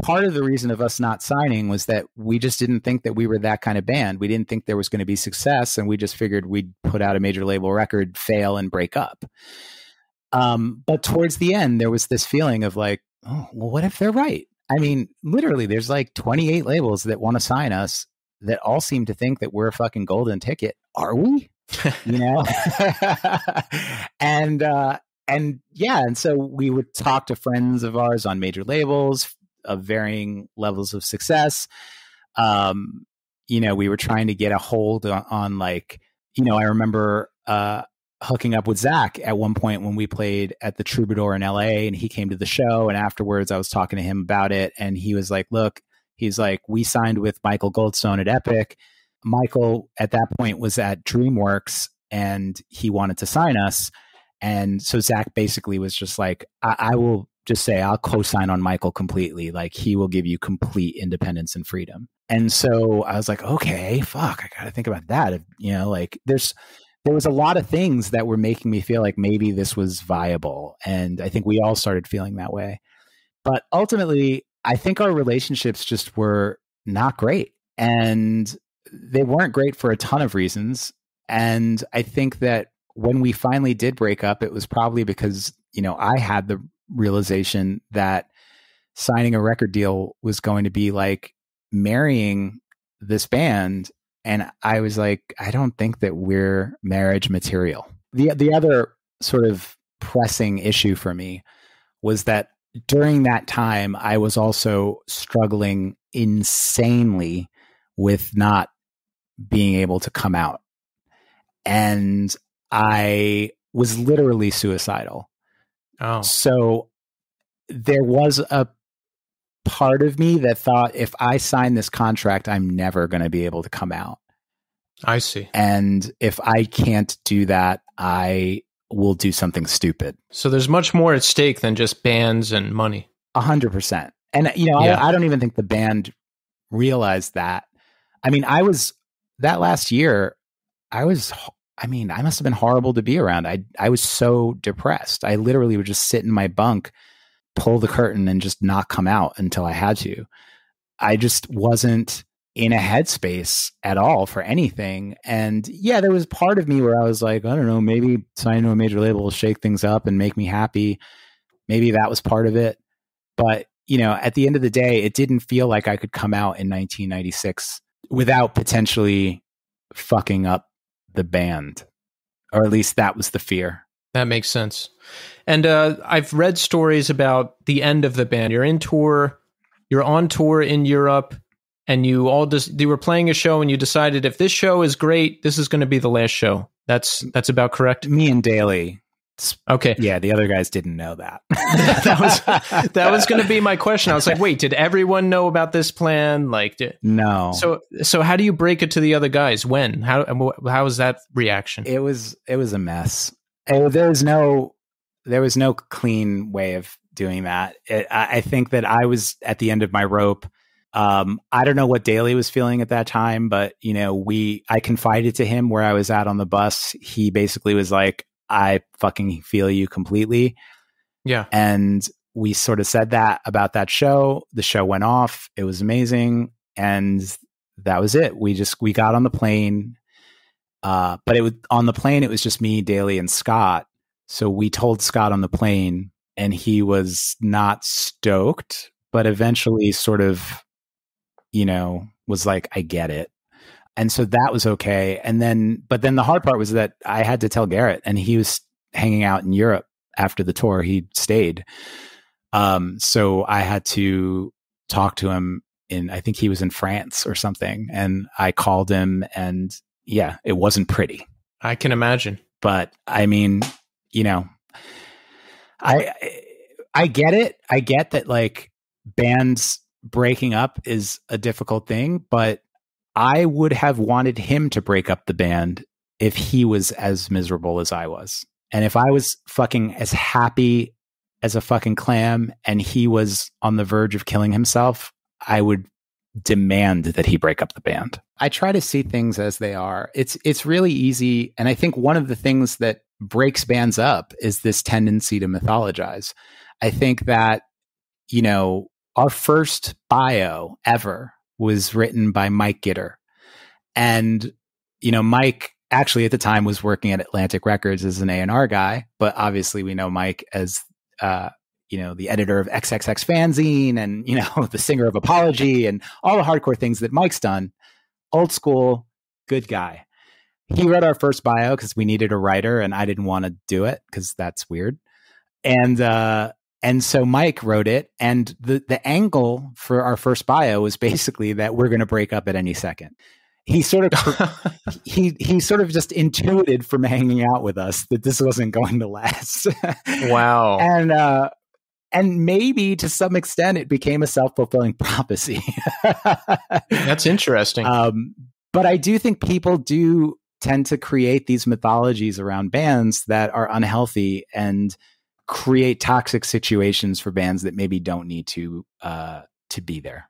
part of the reason of us not signing was that we just didn't think that we were that kind of band. We didn't think there was going to be success, and we just figured we'd put out a major label record, fail, and break up. But towards the end, there was this feeling of like, oh, well, what if they're right? I mean, literally, there's like 28 labels that want to sign us that all seem to think that we're a fucking golden ticket. Are we? And so we would talk to friends of ours on major labels of varying levels of success. We were trying to get a hold on like, I remember hooking up with Zach at one point when we played at the Troubadour in LA, and he came to the show, and afterwards I was talking to him about it, and he was like, look, he's like, we signed with Michael Goldstone at Epic. Michael at that point was at DreamWorks, and he wanted to sign us. And so Zach basically was just like, I will just say I'll co-sign on Michael completely. Like, he will give you complete independence and freedom. And so I was like, okay, fuck, I got to think about that. Like there was a lot of things that were making me feel like maybe this was viable. And I think we all started feeling that way. But ultimately, I think our relationships just were not great. And they weren't great for a ton of reasons. And I think that when we finally did break up, it was probably because, I had the realization that signing a record deal was going to be like marrying this band. And I was like, I don't think that we're marriage material. The other sort of pressing issue for me was that during that time, I was also struggling insanely with not being able to come out. And I was literally suicidal. Oh. So there was a part of me that thought, if I sign this contract, I'm never going to be able to come out. I see. And if I can't do that, I will do something stupid. So there's much more at stake than just bands and money. 100%. And, I don't even think the band realized that. I mean, that last year, I must have been horrible to be around. I was so depressed. I literally would just sit in my bunk, pull the curtain, and just not come out until I had to. I just wasn't in a headspace at all for anything. And there was part of me where I was like, I don't know, maybe signing to a major label will shake things up and make me happy. Maybe that was part of it. But, at the end of the day, it didn't feel like I could come out in 1996 without potentially fucking up the band, or at least that was the fear. That makes sense. And I've read stories about the end of the band. You're on tour in Europe, and you were playing a show, and you decided, if this show is great, this is going to be the last show. That's about correct? Me and Daly. Okay. Yeah, the other guys didn't know that. that was going to be my question. I was like, wait, did everyone know about this plan? No. So how do you break it to the other guys? When? How was that reaction? It was a mess. There was no clean way of doing that. I think that I was at the end of my rope. I don't know what Daly was feeling at that time, but I confided to him where I was at on the bus. He basically was like, I fucking feel you completely. Yeah. And we sort of said that about that show. The show went off. It was amazing. And that was it. We got on the plane. But on the plane, it was just me, Daly, and Scott. So we told Scott on the plane, and he was not stoked, but eventually sort of, was like, I get it. And so that was okay. But then the hard part was that I had to tell Garrett, and he was hanging out in Europe after the tour. He stayed. So I had to talk to him I think he was in France or something. And I called him, and it wasn't pretty. I can imagine. But I mean, I get it. I get that, like, bands breaking up is a difficult thing, but I would have wanted him to break up the band if he was as miserable as I was. And if I was fucking as happy as a fucking clam and he was on the verge of killing himself, I would demand that he break up the band. I try to see things as they are. It's really easy. And I think one of the things that breaks bands up is this tendency to mythologize. I think that, our first bio ever was written by Mike Gitter. And, Mike actually at the time was working at Atlantic Records as an A&R guy, but obviously we know Mike as, the editor of XXX Fanzine and, the singer of Apology and all the hardcore things that Mike's done. Old school, good guy. He wrote our first bio because we needed a writer and I didn't want to do it because that's weird. And so Mike wrote it, and the angle for our first bio was basically that we're going to break up at any second. He sort of he sort of just intuited from hanging out with us that this wasn't going to last. Wow. And maybe to some extent it became a self-fulfilling prophecy. That's interesting. But I do think people do tend to create these mythologies around bands that are unhealthy and create toxic situations for bands that maybe don't need to be there.